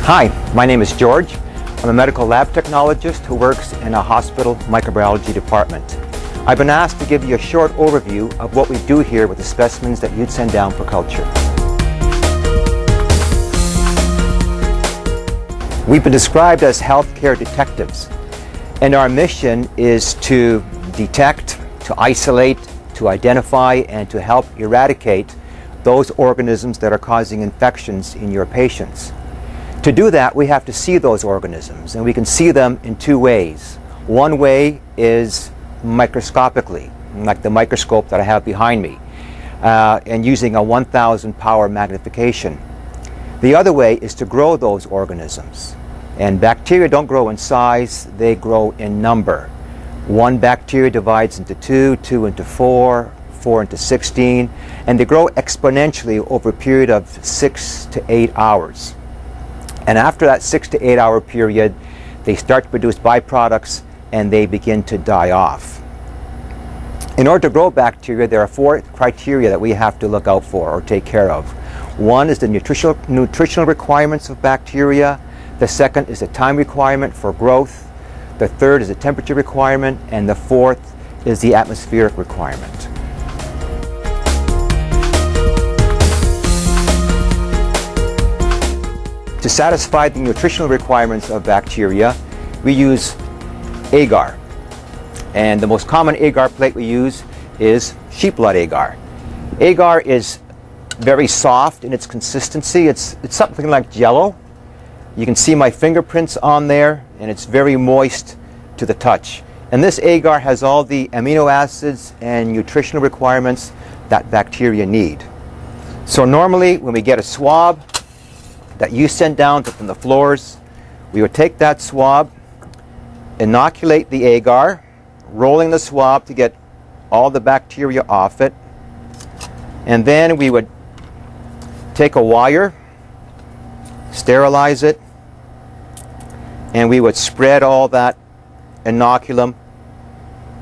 Hi, my name is George. I'm a medical lab technologist who works in a hospital microbiology department. I've been asked to give you a short overview of what we do here with the specimens that you'd send down for culture. We've been described as healthcare detectives, and our mission is to detect, to isolate, to identify, and to help eradicate those organisms that are causing infections in your patients. To do that, we have to see those organisms, and we can see them in two ways. One way is microscopically, like the microscope that I have behind me, and using a 1000 power magnification. The other way is to grow those organisms. And bacteria don't grow in size, they grow in number. One bacteria divides into two, two into four, four into 16, and they grow exponentially over a period of 6 to 8 hours. And after that 6 to 8 hour period, they start to produce byproducts and they begin to die off. In order to grow bacteria, there are 4 criteria that we have to look out for or take care of. One is the nutritional requirements of bacteria. The second is the time requirement for growth. The third is the temperature requirement. And the fourth is the atmospheric requirement. To satisfy the nutritional requirements of bacteria, we use agar. And the most common agar plate we use is sheep blood agar. Agar is very soft in its consistency. It's something like jello. You can see my fingerprints on there, and it's very moist to the touch. And this agar has all the amino acids and nutritional requirements that bacteria need. So normally when we get a swab that you send down from the floors, we would take that swab, inoculate the agar, rolling the swab to get all the bacteria off it, and then we would take a wire, sterilize it, and we would spread all that inoculum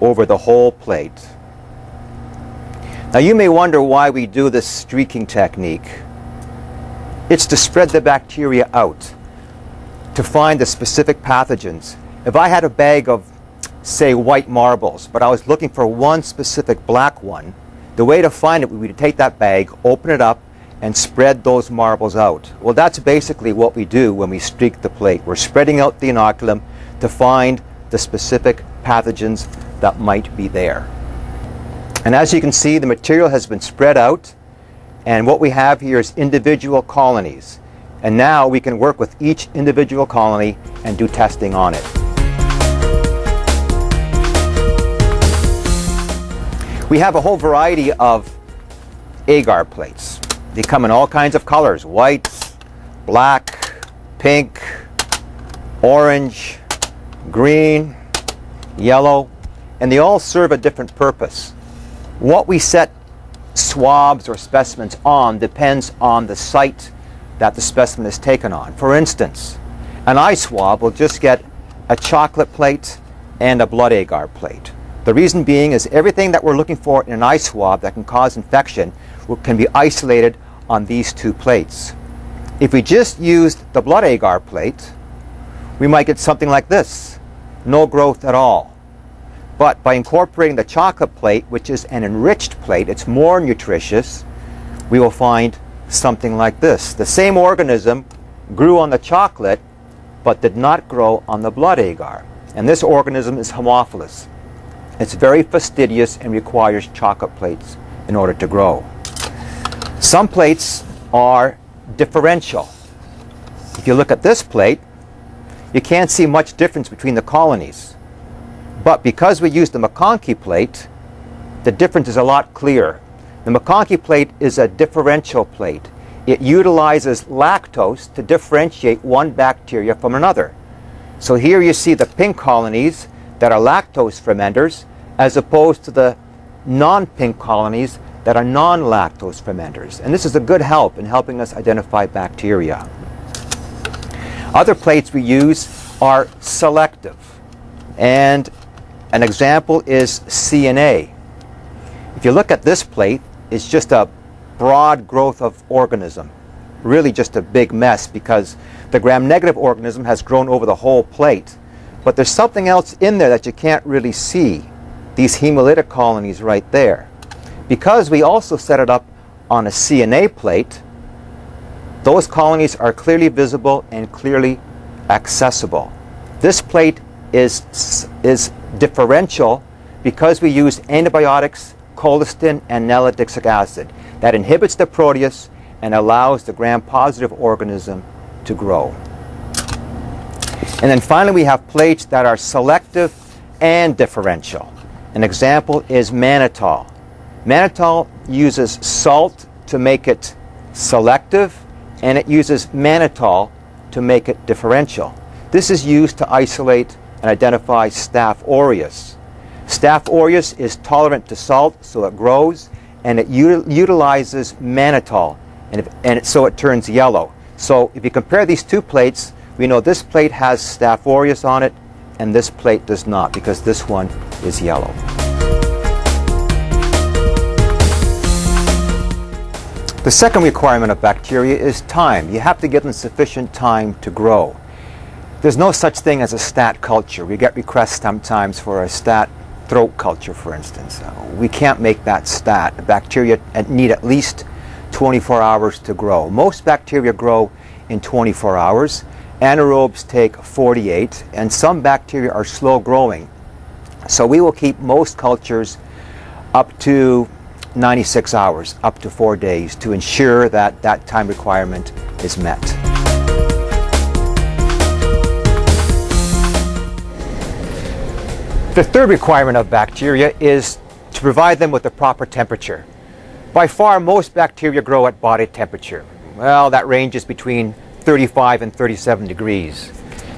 over the whole plate. Now you may wonder why we do this streaking technique. It's to spread the bacteria out, to find the specific pathogens. If I had a bag of, say, white marbles, but I was looking for one specific black one, the way to find it would be to take that bag, open it up, and spread those marbles out. Well, that's basically what we do when we streak the plate. We're spreading out the inoculum to find the specific pathogens that might be there. And as you can see, the material has been spread out, and what we have here is individual colonies. And now we can work with each individual colony and do testing on it. We have a whole variety of agar plates. They come in all kinds of colors: white, black, pink, orange, green, yellow, and they all serve a different purpose. What we set swabs or specimens on depends on the site that the specimen is taken on. For instance, an eye swab will just get a chocolate plate and a blood agar plate. The reason being is everything that we're looking for in an eye swab that can cause infection can be isolated on these 2 plates. If we just used the blood agar plate, we might get something like this: no growth at all. But by incorporating the chocolate plate, which is an enriched plate, it's more nutritious, we will find something like this. The same organism grew on the chocolate, but did not grow on the blood agar. And this organism is Haemophilus. It's very fastidious and requires chocolate plates in order to grow. Some plates are differential. If you look at this plate, you can't see much difference between the colonies. But because we use the McConkey plate, the difference is a lot clearer. The McConkey plate is a differential plate. It utilizes lactose to differentiate one bacteria from another. So here you see the pink colonies that are lactose fermenters, as opposed to the non-pink colonies that are non-lactose fermenters. And this is a good help in helping us identify bacteria. Other plates we use are selective. And an example is CNA. If you look at this plate, it's just a broad growth of organism. really just a big mess because the gram-negative organism has grown over the whole plate. But there's something else in there that you can't really see, these hemolytic colonies right there. Because we also set it up on a CNA plate, those colonies are clearly visible and clearly accessible. This plate is differential because we use antibiotics, colistin, and nalidixic acid. That inhibits the proteus and allows the gram-positive organism to grow. And then finally we have plates that are selective and differential. An example is mannitol. Mannitol uses salt to make it selective, and it uses mannitol to make it differential. This is used to isolate and identify Staph aureus. Staph aureus is tolerant to salt, so it grows, and it utilizes mannitol, so it turns yellow. So if you compare these two plates, we know this plate has Staph aureus on it, and this plate does not, because this one is yellow. The second requirement of bacteria is time. You have to give them sufficient time to grow. There's no such thing as a stat culture. We get requests sometimes for a stat throat culture, for instance. We can't make that stat. Bacteria need at least 24 hours to grow. Most bacteria grow in 24 hours. Anaerobes take 48, and some bacteria are slow growing. So we will keep most cultures up to 96 hours, up to 4 days, to ensure that that time requirement is met. The third requirement of bacteria is to provide them with the proper temperature. By far, most bacteria grow at body temperature. Well, that ranges between 35 and 37 degrees.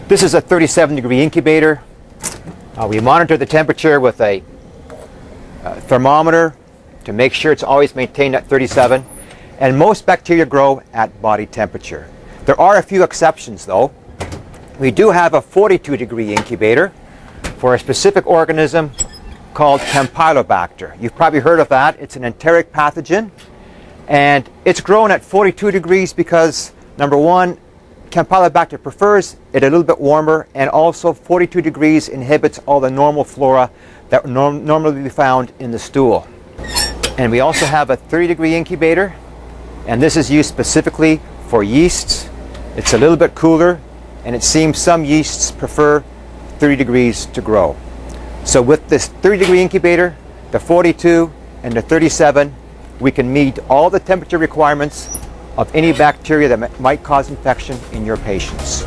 This is a 37-degree incubator. We monitor the temperature with a thermometer to make sure it's always maintained at 37. And most bacteria grow at body temperature. There are a few exceptions, though. We do have a 42-degree incubator for a specific organism called Campylobacter. You've probably heard of that. It's an enteric pathogen, and it's grown at 42 degrees because, number one, Campylobacter prefers it a little bit warmer, and also 42 degrees inhibits all the normal flora that would normally be found in the stool. And we also have a 30-degree incubator, and this is used specifically for yeasts. It's a little bit cooler, and it seems some yeasts prefer 30 degrees to grow. So with this 30-degree incubator, the 42 and the 37, we can meet all the temperature requirements of any bacteria that might cause infection in your patients.